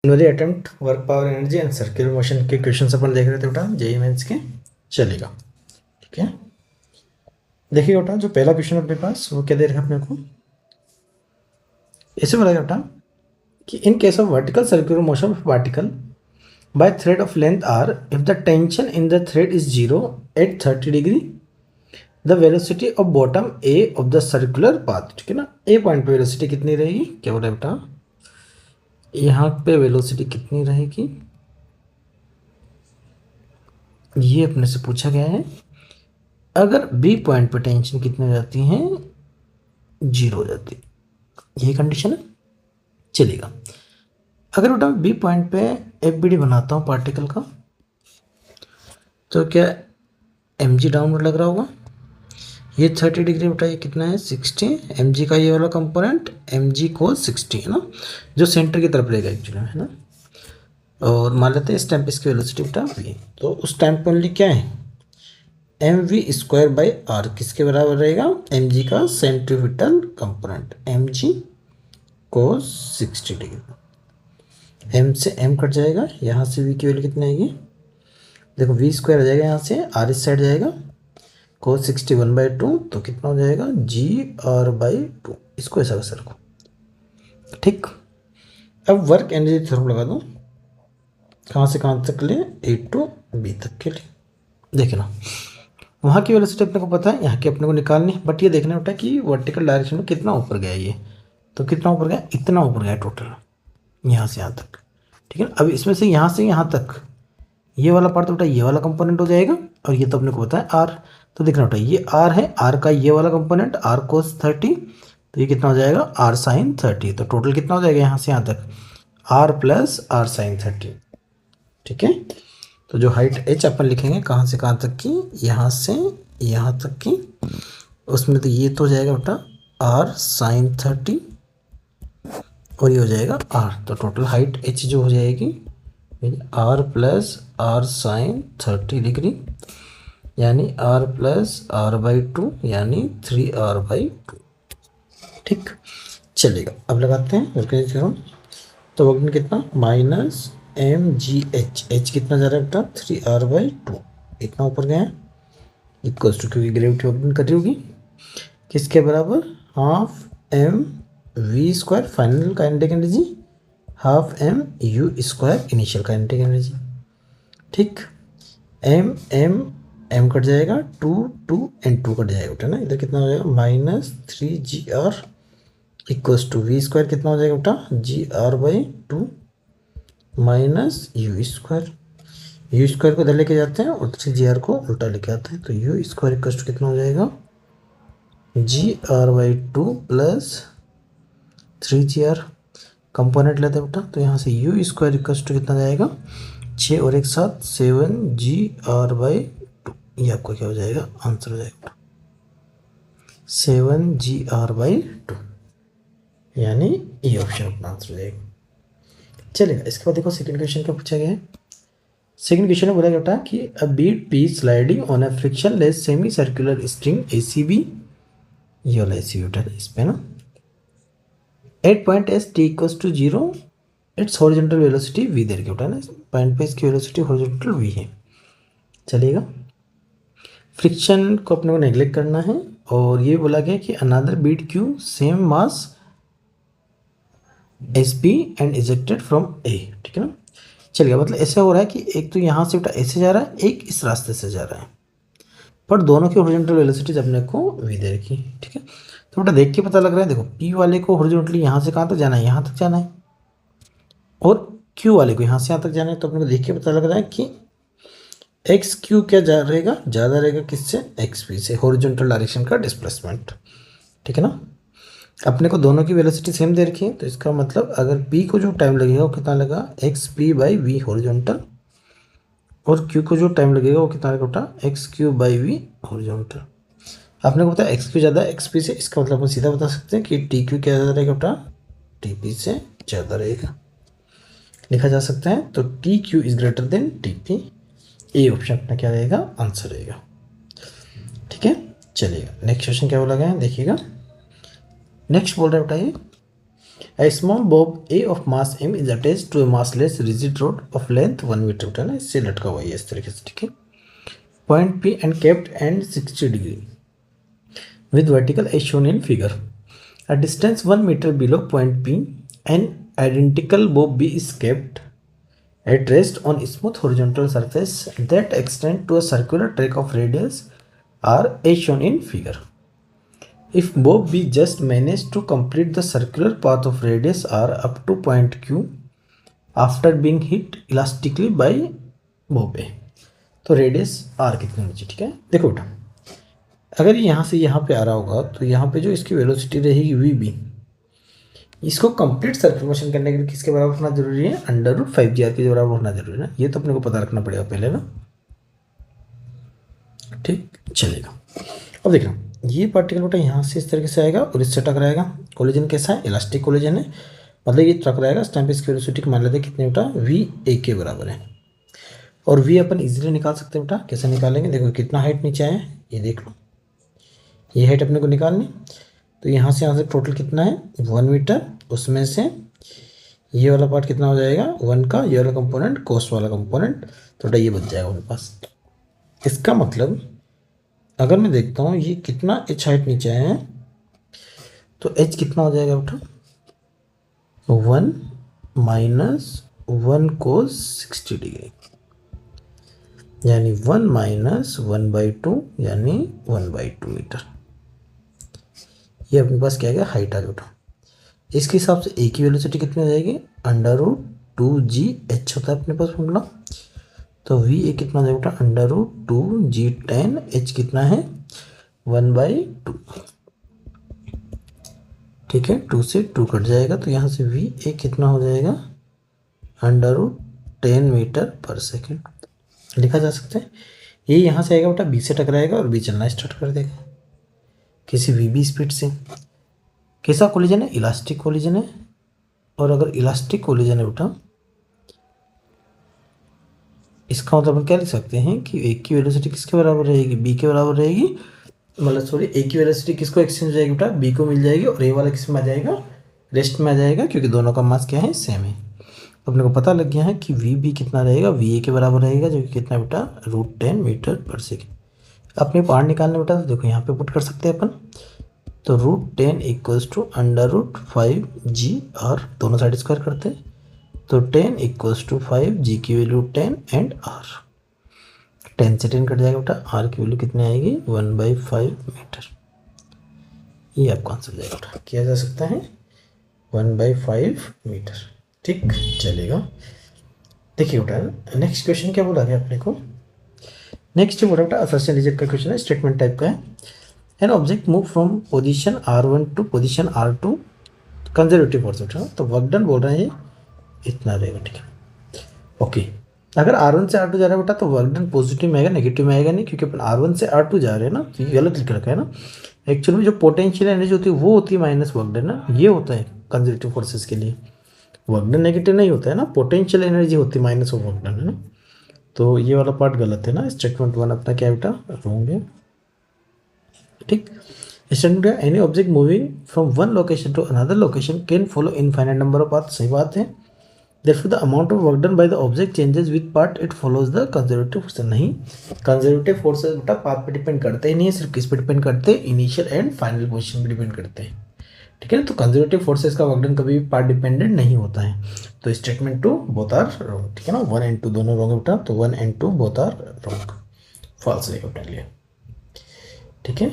January attempt work power energy and circular motion के question अपन देख रहे थे बेटा जेई मेंस के। चलेगा, ठीक है। देखिए बेटा, जो पहला क्वेश्चन अपने पास वो क्या दे रखा अपने को, ऐसे बोला बेटा कि in case of vertical circular motion of particle by thread of length R, if the tension in the thread is 0 at 30 degree, the velocity of bottom A of the circular path, ठीक है ना। ए point पे velocity कितनी रहेगी, क्या बोला बेटा, यहाँ पे वेलोसिटी कितनी रहेगी, ये अपने से पूछा गया है। अगर बी पॉइंट पे टेंशन कितनी हो जाती है, 0 हो जाती है, यही कंडीशन है। चलेगा, अगर बेटा बी पॉइंट पे एफ बी डी बनाता हूँ पार्टिकल का, तो क्या एम जी डाउनवर्ड लग रहा होगा। ये 30 डिग्री बेटा, ये कितना है 60, एम जी का ये वाला कंपोनेंट एम जी को 60 है ना, जो सेंटर की तरफ रहेगा एक्चुअली, है ना। और मान लेते हैं इस टाइम पे इसकी वेलोसिटी बेटा वी, तो उस टाइम पे ओनली क्या है, M V square by R किसके बराबर रहेगा, एम जी का सेंट्रीपिटल कंपोनेंट, एम जी को 60 डिग्री। एम से एम कट जाएगा, यहाँ से वी की वैल्यू कितनी आएगी, देखो वी स्क्वायर आ जाएगा, यहाँ से आर इस साइड जाएगा, को 61/2, तो कितना हो जाएगा जी आर बाई 2, इसको ऐसा वैसा रखो, ठीक। अब वर्क एनर्जी थ्योरम लगा दो, कहाँ से कहाँ तक ले, ए टू बी तक के लिए। देखना वहाँ की वेलोसिटी अपने को पता है, यहाँ की अपने को निकालनी है, बट ये देखना बेटा कि वर्टिकल डायरेक्शन में कितना ऊपर गया ये, तो कितना ऊपर गया, इतना ऊपर गया टोटल, यहाँ से यहाँ तक, ठीक है। अब इसमें से यहाँ तक ये वाला पार्ट तो बेटा ये वाला कंपोनेंट हो जाएगा, और ये तो अपने को पता है आर, तो देखना बेटा ये आर है, आर का ये वाला कंपोनेंट आर कोस 30, तो ये कितना हो जाएगा आर साइन 30, तो टोटल कितना हो जाएगा यहाँ से यहाँ तक आर प्लस आर साइन 30, ठीक है। तो जो हाइट एच अपन लिखेंगे कहाँ से कहाँ तक की, यहाँ से यहाँ तक की, उसमें तो ये तो हो जाएगा बेटा आर साइन 30, और ये हो जाएगा आर, तो टोटल हाइट एच जो हो जाएगी R plus R sine 30 degree, यानी आर प्लस आर बाई 2, यानी 3r/2, ठीक। चलेगा, अब लगाते हैं थ्योरम, तो वक्त कितना minus M G H, H कितना जा रहा है बेटा 3r/2, इतना ऊपर गया इक्वल टू, क्योंकि ग्रेविटी वर्क कर रही होगी किसके बराबर, half M V square final kinetic energy, half M U square initial kinetic energy, ठीक। एम एम एम कट जाएगा, 2 2 एंड 2 कट जाएगा बेटा ना, इधर कितना हो जाएगा -3gr equals to we square कितना हो जाएगा बेटा gr/2 minus you square, you square को इधर लेके जाते हैं और 3gr को उल्टा लेके आते हैं, तो यू स्क्वायर इक्वल्स टू कितना हो जाएगा gr/2 प्लस 3gr, कंपोनेंट लेते हैं बेटा, तो यहाँ से यू स्क्वायर इक्वल्स टू कितना जाएगा 6 और एक साथ 7gr/2, ये आपको क्या हो जाएगा आंसर हो जाएगा 7gr/2, यानी ये ऑप्शन अपना आंसर हो जाएगा। चलेगा, इसके बाद देखो सेकंड क्वेश्चन क्या पूछा गया है। सेकंड क्वेश्चन में बोला गया कि a bead P sliding on a frictionless semi circular string ACB, ये वाला एसीबी उठा इस पे ना, at point S t equals to 0, it's horizontal velocity v there के उठाना, पॉइंट पे इसकी वेलोसिटी हॉरिजॉन्टल वी है। चलेगा, फ्रिक्शन को अपने को नेग्लेक्ट करना है, और ये बोला गया कि another bead Q same mass is be and ejected from A, ठीक है ना। चलिए, मतलब ऐसा हो रहा है कि एक तो यहाँ से बेटा ऐसे जा रहा है, एक इस रास्ते से जा रहा है, पर दोनों की हॉरिजॉन्टल वेलोसिटीज अपने को वी दे रखी, ठीक है। तो बेटा देख के पता लग रहा है, देखो पी वाले को हॉरिजॉन्टली यहाँ से कहाँ तक जाना है, यहाँ तक जाना है, और क्यू वाले को यहाँ से यहाँ तक जाना है, तो अपने को देख के पता लग रहा है कि एक्स क्यू क्या जा रहेगा, ज़्यादा रहेगा किससे, एक्स पी से, हॉरिजॉन्टल डायरेक्शन का डिस्प्लेसमेंट, ठीक है ना। अपने को दोनों की वेलोसिटी सेम दे रखी है, तो इसका मतलब अगर पी को जो टाइम लगेगा वो कितना लगा X P by V horizontal, और क्यू को जो टाइम लगेगा वो कितना लगेगा बेटा X Q by V horizontal. आपने को पता है एक्स क्यू ज़्यादा एक्स पी से, इसका मतलब हम सीधा बता सकते हैं कि टी क्यू क्या ज़्यादा रहेगा बेटा टी पी से ज़्यादा रहेगा, लिखा जा सकता है। तो T Q is greater than T P, A option अपना क्या रहेगा आंसर रहेगा, ठीक है। चलिएगा, नेक्स्ट क्वेश्चन क्या बोला गया है देखिएगा। नेक्स्ट बोल रहा है बेटा ये A small bob A of mass m is attached to a massless rigid rod of length 1 metre उठा ना, इससे लटका हुआ है इस तरीके से, ठीक है। Point P and kept and 60 degree with vertical as shown in figure. A distance 1 meter below point P, an identical bob B is kept at rest on smooth horizontal surface that extend to a circular track of radius r as shown in figure. If bob B just managed to complete the circular path of radius r up to point Q after being hit elastically by bob A, तो radius r कितनी होनी चाहिए, ठीक है। देखो बेटा, अगर यहाँ से यहाँ पे आ रहा होगा तो यहाँ पे जो इसकी वेलोसिटी रहेगी वी बी, इसको कंप्लीट सर्कुलर मोशन करने के लिए किसके बराबर होना जरूरी है, √5gr के बराबर होना जरूरी है ना। ये तो अपने को पता रखना पड़ेगा पहले ना, ठीक चलेगा। अब देखना, ये पार्टिकल बेटा यहाँ से इस तरीके से आएगा और इससे टकराएगा। कोलिजन कैसा है, इलास्टिक कोलिजन है, मतलब ये टकराएगा। इस टाइम पे इसकी वेलोसिटी मान लेते हैं कितने बेटा, वी ए के बराबर है। और वी अपन इजीली निकाल सकते हैं बेटा, कैसे निकालेंगे, देखो कितना हाइट नीचे आया है, ये देख लो, ये हाइट अपने को निकालनी। तो यहाँ से टोटल कितना है 1 मीटर, उसमें से ये वाला पार्ट कितना हो जाएगा 1 का, ये वाला कंपोनेंट कोस वाला कंपोनेंट, तो ये बच जाएगा मेरे पास। इसका मतलब अगर मैं देखता हूँ ये कितना एच हाइट नीचे आया है, तो एच कितना हो जाएगा बेटा 1 माइनस 1 कोस 60 डिग्री, यानी 1 माइनस 1/2 यानी 1/2 मीटर। ये अपने पास क्या आ गया, हाइट आ गया। इसके हिसाब से ए की वेलोसिटी कितनी हो जाएगी, √2gh होता है अपने पास फॉर्मूला। तो वी ए कितना हो जाएगा बेटा, √2g10, h कितना है 1/2, ठीक है। 2 से 2 कट जाएगा, तो यहाँ से वी ए कितना हो जाएगा √10 मीटर पर सेकेंड लिखा जा सकता है। ये यहाँ से आएगा बेटा, बी से टकराएगा और बी चलना स्टार्ट कर देगा किसी वी बी स्पीड से। कैसा कोलिजन है, इलास्टिक कोलिजन है। और अगर इलास्टिक कोलिजन है बेटा, इसका मतलब हम क्या लिख सकते हैं कि ए की वेलोसिटी किसके बराबर रहेगी, बी के बराबर रहेगी। मतलब सॉरी, ए की वेलोसिटी किसको एक्सचेंज हो जाएगी बेटा, बी को मिल जाएगी, और ए वाला किस में आ जाएगा, रेस्ट में आ जाएगा, क्योंकि दोनों का मास क्या है, सेम है। अपने को पता लग गया है कि वी बी कितना रहेगा, वी ए के बराबर रहेगा, जो कि कितना बेटा √10 मीटर पर सेकेंड। अपने पार्ट निकालने बेटा, तो देखो यहाँ पे पुट कर सकते हैं अपन। तो √10 = √5g r, दोनों साइड स्क्वायर करते हैं, तो 10 = 5, g की वैल्यू 10 एंड r, 10 से 10 कट जाएगा बेटा, r की वैल्यू कितनी आएगी 1/5 मीटर। ये आपका आंसर जाएगा बेटा, किया जा सकता है 1/5 मीटर, ठीक चलेगा। देखिए बेटा, नेक्स्ट क्वेश्चन क्या बोला गया अपने को, नेक्स्ट बोला बेटा असर्शन रिजेक्ट का क्वेश्चन है, स्टेटमेंट टाइप का है। An object move from position r1 to position r2 conservative force उठा, तो वर्क डन बोल रहे हैं इतना रहेगा, ठीक है ओके। अगर r1 से r2 जा रहा है बेटा, तो वर्क डन पॉजिटिव में आएगा, नेगेटिव में आएगा नहीं, क्योंकि अपन r1 से r2 जा रहे हैं ना, तो ये गलत लिख रखा है ना। एक्चुअली में जो पोटेंशियल एनर्जी होती है वो होती है माइनस वर्क डन ना, ये होता है कंजर्वेटिव फोर्सेस के लिए। वर्क डन नेगेटिव नहीं होता है ना, पोटेंशियल एनर्जी होती है माइनस ऑफ वर्क डन, है ना। तो ये वाला पार्ट गलत है ना, स्टेटमेंट 1 अपना क्या बेटा रॉन्ग है, ठीक। स्टेटमेंट है any object moving from one location to another location can follow infinite number of path, सही बात है। Therefore, the amount of work done by the object changes with part it follows the conservative force। नहीं, conservative forces बेटा path पे depend करते ही नहीं है, सिर्फ किस पे डिपेंड करते हैं, इनिशियल एंड फाइनल पोजीशन पे डिपेंड करते हैं, ठीक है ना। तो कंजर्वेटिव फोर्सेस का वर्क डन कभी भी पार्ट डिपेंडेंट नहीं होता है। तो स्टेटमेंट 2 बोथ आर रॉन्ग, ठीक है ना, 1 and 2 दोनों रॉन्ग है बेटा, तो 1 and 2 both are wrong, false रहेगा बेटा लिए, ठीक है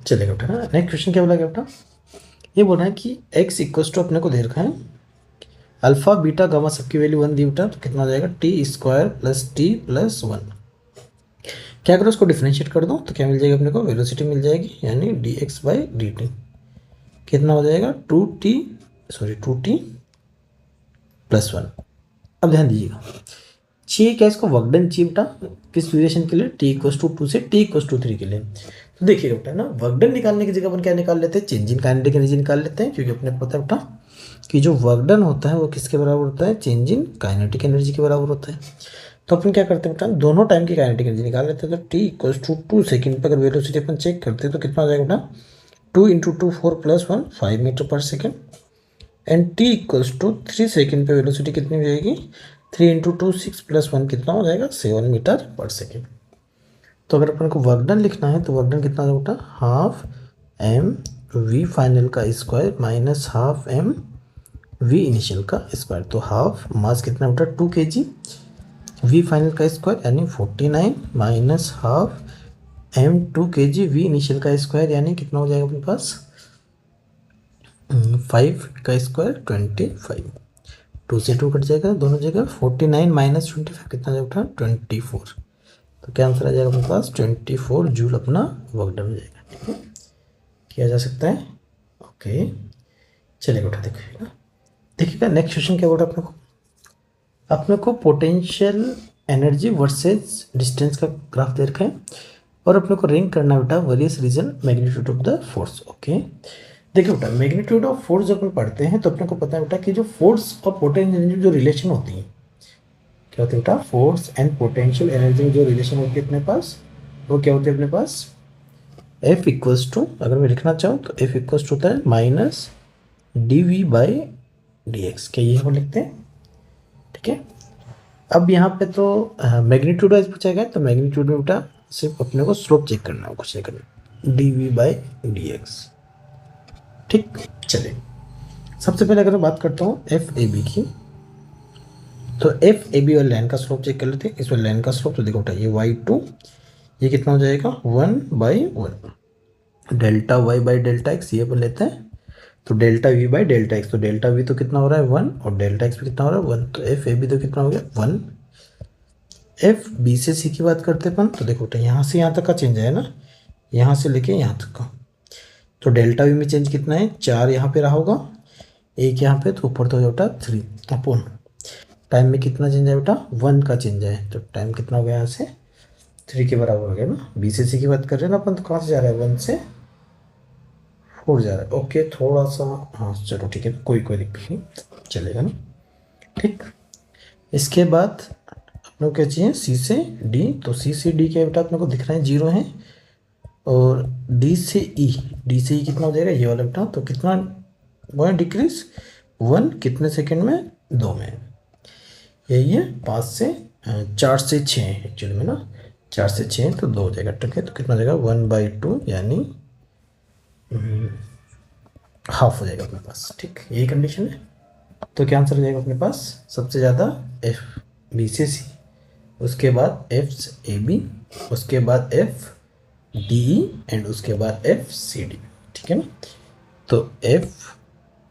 चलेगा बेटा। नेक्स्ट क्वेश्चन क्या बोला गया बेटा, ये बोल रहा है कि x = अपने को दे रखा है अल्फा बीटा गामा सबकी वैल्यू 1 दी बेटा, तो कितना हो जाएगा t² + t + 1। क्या करो, उसको डिफरेंशिएट कर दो, तो क्या मिल जाएगा अपने को, वेलोसिटी मिल जाएगी, यानी dx/dt कितना हो जाएगा 2t + 1। अब ध्यान दीजिएगा, चाहिए क्या, इसको वर्क डन चाहिए बेटा, किस ड्यूरेशन के लिए, t = 2 से t = 3 के लिए। तो देखिएगा बेटा ना, वर्क डन निकालने की जगह अपन क्या निकाल लेते हैं, चेंज इन काइनेटिक एनर्जी निकाल लेते हैं, क्योंकि अपने को पता है बेटा कि जो वर्क डन होता है वो किसके बराबर होता है, चेंज इन काइनेटिक एनर्जी के बराबर होता है। तो अपन क्या करते हैं बेटा, दोनों टाइम की काइनेटिक एनर्जी निकाल लेते हैं। तो t = 2 सेकेंड पर अगर वेलोसिटी अपन चेक करते हैं तो कितना हो जाएगा बेटा, 2 × 2 4 + 1 5 मीटर पर second, and t equals to 3 second पे वेलोसिटी कितनी हो जाएगी, 3 इंटू 2 6 प्लस 1 कितना हो जाएगा, 7 मीटर पर सेकेंड। तो अगर अपन को वर्क डन लिखना है तो वर्क डन कितना होगा, हाफ एम वी फाइनल का square minus half M V initial का स्क्वायर। तो हाफ मास कितना होता है 2 kg, वी फाइनल का स्क्वायर यानी 49 minus half M 2 kg V initial का स्क्वायर यानी कितना हो जाएगा अपने पास 5 का स्क्वायर 25, 2 से 2 कट जाएगा दोनों जगह, 49 माइनस 25 कितना जाएगा 24। तो क्या आंसर आ जाएगा अपने पास 24 जूल अपना वर्क डन हो जाएगा। ठीक है, किया जा सकता है। ओके चलिए बेटा देखिएगा, देखिएगा नेक्स्ट क्वेश्चन क्या बोला अपने को पोटेंशियल एनर्जी वर्सेस डिस्टेंस का ग्राफ दे रखा है और अपने को रैंक करना बेटा various region magnitude of the force. Okay देखिए बेटा मैग्नीट्यूड ऑफ फोर्स जब अपन पढ़ते हैं तो अपने को पता है बेटा कि जो फोर्स और पोटेंशियल एनर्जी जो रिलेशन होती है, क्या होती है बेटा, फोर्स एंड पोटेंशियल एनर्जी में जो रिलेशन होती है अपने पास वो क्या होती है अपने पास, F इक्वल्स टू, अगर मैं लिखना चाहूँ तो F इक्वल्स टू होता है minus D V by D X. क्या ये हम लिखते हैं। ठीक है, अब यहाँ पे तो मैग्नीट्यूड वाइज पूछा गया तो मैग्नीट्यूड में बेटा सिर्फ अपने को स्लोप चेक करना है, कुछ नहीं करना, D V by D X. ठीक, चलिए सबसे पहले अगर मैं बात करता हूँ एफ ए बी की, तो एफ ए बी वाले लाइन का स्लोप चेक कर लेते हैं। इस वाले लाइन का स्लोप तो देखो बेटा ये y2 ये कितना हो जाएगा 1/1 delta y by delta x, ये अपन लेते हैं। तो delta we by delta x, तो डेल्टा वी तो कितना हो रहा है 1 और डेल्टा एक्स भी कितना हो रहा है 1, तो एफ ए बी तो कितना हो गया 1। एफ बी से सी की बात करते हैं अपन, तो देखो बेटा यहाँ से यहाँ तक का चेंज है ना, यहाँ से लेके यहाँ तक का, तो डेल्टा वी में चेंज कितना है 4 यहाँ पे रहा होगा, 1 यहाँ पे, तो ऊपर तो हो बेटा 3 अपॉन टाइम में कितना चेंज है बेटा 1 का चेंज है, तो टाइम कितना हो गया यहाँ से 3 के बराबर हो गया ना। बी से सी की बात कर रहे हैं ना अपन, तो कहाँ से जा रहा है 1 से 4 जा रहा है। ओके थोड़ा सा, हाँ चलो ठीक है, कोई दिक्कत नहीं, चलेगा ना। ठीक, इसके बाद अपने को क्या चाहिए सी से डी, तो सी से डी के बेटा अपने को दिख रहे हैं 0 है, और डी से ई, डी से ई कितना हो जाएगा ये वाला बेटा, तो कितना वो है डिक्रीज 1 कितने सेकेंड में 2 में, यही है 5 से 4 से 6 एक्चुअली में ना, 4 से 6 तो 2 हो जाएगा। ठीक है, तो कितना हो जाएगा 1/2 यानी हाफ हो जाएगा अपने पास। ठीक, यही कंडीशन है। तो क्या आंसर हो जाएगा अपने पास, सबसे ज़्यादा एफ बी से सी, उसके बाद एफ से ए बी, उसके बाद एफ डी एंड उसके बाद एफ सी डी। ठीक है ना, तो एफ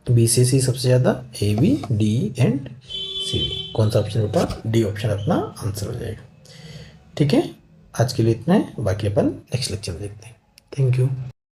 बी से सी सबसे ज़्यादा, A B D and C D, कौन सा ऑप्शन होता, डी ऑप्शन अपना आंसर हो जाएगा। ठीक है, आज के लिए इतना है, बाकी अपन नेक्स्ट लेक्चर में देखते हैं। Thank you.